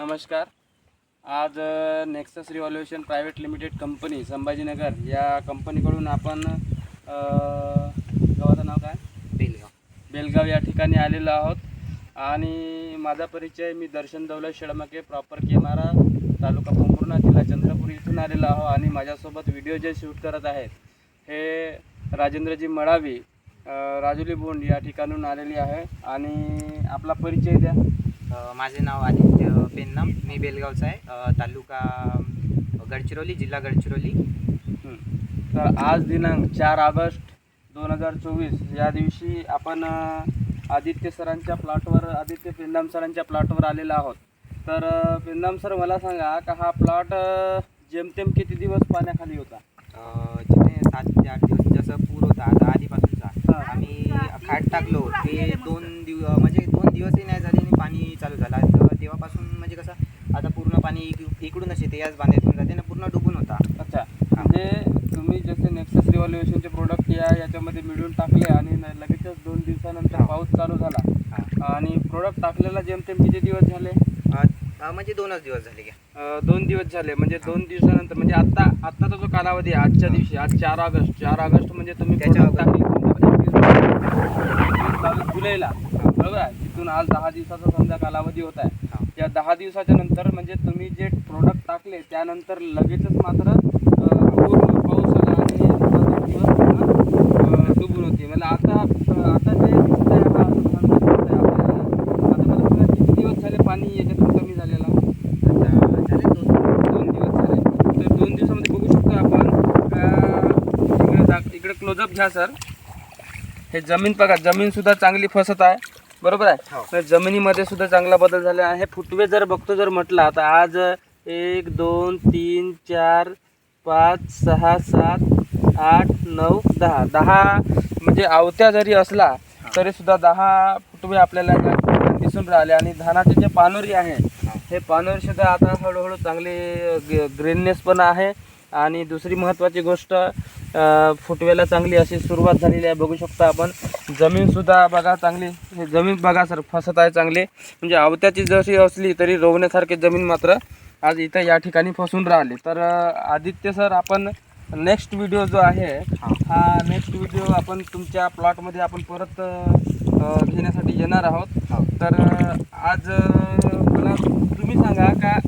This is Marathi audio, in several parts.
नमस्कार. आज nexus revolution private limited company Sambhajinagar या कंपनीकडून आपण गावाचं नाव काय? बेलगाव या ठिकाणी आलेलो आहोत. आणि माझा परिचय, मी दर्शन दौलत शेळमके, प्रॉपर केमारा, तालुका पोंभुर्णा, जिल्हा चंद्रपूर इथून आलेलो आहो. आणि माझ्यासोबत व्हिडिओ जे शूट करत आहेत हे राजेंद्रजी मळावी, राजुली बोंड या ठिकाणून आलेली आहे. आणि आपला परिचय द्या. माझे नाव आदित्य पेन्नम, मी बेलगावचा आहे, तालुका गडचिरोली, जिल्हा गडचिरोली. तर आज दिनांक 4 ऑगस्ट 2024 या दिवशी आपण आदित्य सरांच्या प्लॉटवर, आदित्य पेन्नम सरांच्या प्लॉटवर आलेला आहोत. तर पेन्नम सर, मला सांगा का हा प्लॉट जेमतेम किती दिवस पाण्याखाली होता? जिथे 7 ते 8 दिवस जसं पूर होता आता आधीपासूनचा. आम्ही खाट टाकलो ते 2 दिवस, म्हणजे 2 दिवसही नाही झाले आणि पाणी चालू झाला. तर तेव्हापासून म्हणजे कसं आता पूर्ण पाणी इकडूनच येते, याच बांधातून जाते ना, पूर्ण डुबून होता. अच्छा, म्हणजे तुम्ही जसे नेक्सस रिव्हॉल्युशनचे प्रोडक्ट याच्यामध्ये मिळून टाकले आणि लगेचच 2 दिवसानंतर पाऊस चालू झाला. आणि प्रोडक्ट टाकलेला जेमतेम किती दिवस झाले? म्हणजे 2च दिवस झाले का? 2 दिवस झाले. म्हणजे 2 दिवसानंतर, म्हणजे आत्ताचा जो कालावधी आहे आजच्या दिवशी, आज 4 ऑगस्ट म्हणजे तुम्ही त्याच्या टाकले 22 जुलैला, बरोबर आहे. तिथून आज 10 दिवसाचा समजा कालावधी होत आहे. या 10 दिवसाच्या नंतर म्हणजे तुम्ही जे प्रोडक्ट टाकले त्यानंतर लगेचच मात्र पूर्ण पाऊस आला आणि दिवस डुबून होती. म्हणजे आता जे दिसतंय हा आता मला सांगा किती दिवस झाले पाणी याच्यातून कमी झालेला? झाले 2 दिवस झाले. तर 2 दिवसामध्ये बघू शकतो आपण. इकडे क्लोजअप घ्या सर. हे जमीन बघा, जमीन सुद्धा चांगली फसत आहे, बरोबर आहे. तर जमिनीमध्ये सुद्धा चांगला बदल झाला आहे. फुटवे जर बघतो जर म्हटलं आता, आज 1 2 3 4 5 6 7 8 9 10 म्हणजे आवत्या जरी असला तरी सुद्धा 10 फुटवे आपल्याला दिसून राहिले. आणि धानाचे जे पानोरी आहे हे पानोरी सुद्धा आता हळूहळू चांगले ग्रीननेस पण आहे. आणि दुसरी महत्त्वाची गोष्ट, फुटवेला चांगली अशी सुरुवात झालेली आहे. बघू शकता आपण. जमीनसुद्धा बघा चांगली, हे जमीन बघा सर फसत आहे चांगली. म्हणजे आवत्याची जशी असली तरी रोवण्यासारखी जमीन मात्र आज इथं या ठिकाणी फसून राहिली. तर आदित्य सर, आपण नेक्स्ट व्हिडिओ जो आहे हा नेक्स्ट व्हिडिओ आपण तुमच्या प्लॉटमध्ये आपण परत घेण्यासाठी येणार आहोत. तर आज मला तुम्ही सांगा का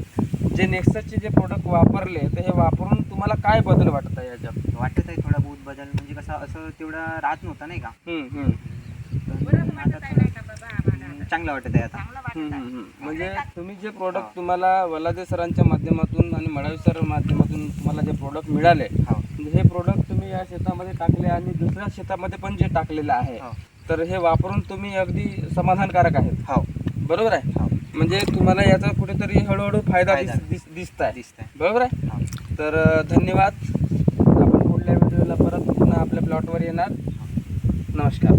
जे नेक्ससचे जे प्रोडक्ट वापरले तर हे वापरून तुम्हाला काय बदल वाटत आहे याच्यात? वाटत आहे थोडा बहुत बदल, म्हणजे कसं असं तेवढा राहत नव्हता नाही का. चांगलं वाटत आहे आता. म्हणजे तुम्ही जे प्रोडक्ट तुम्हाला वलाजे सरांच्या माध्यमातून आणि मळावी सर माध्यमातून तुम्हाला जे प्रोडक्ट मिळाले, हे प्रोडक्ट तुम्ही या शेतामध्ये टाकले आणि दुसऱ्या शेतामध्ये पण जे टाकलेलं आहे, तर हे वापरून तुम्ही अगदी समाधानकारक आहेत, बरोबर आहे. म्हणजे तुम्हाला याचा कुठेतरी हळूहळू फायदा दिसत आहे, बरोबर आहे. तर धन्यवाद. आपण पुढल्या व्हिडिओला परत पुन्हा आपल्या प्लॉटवर येणार. नमस्कार.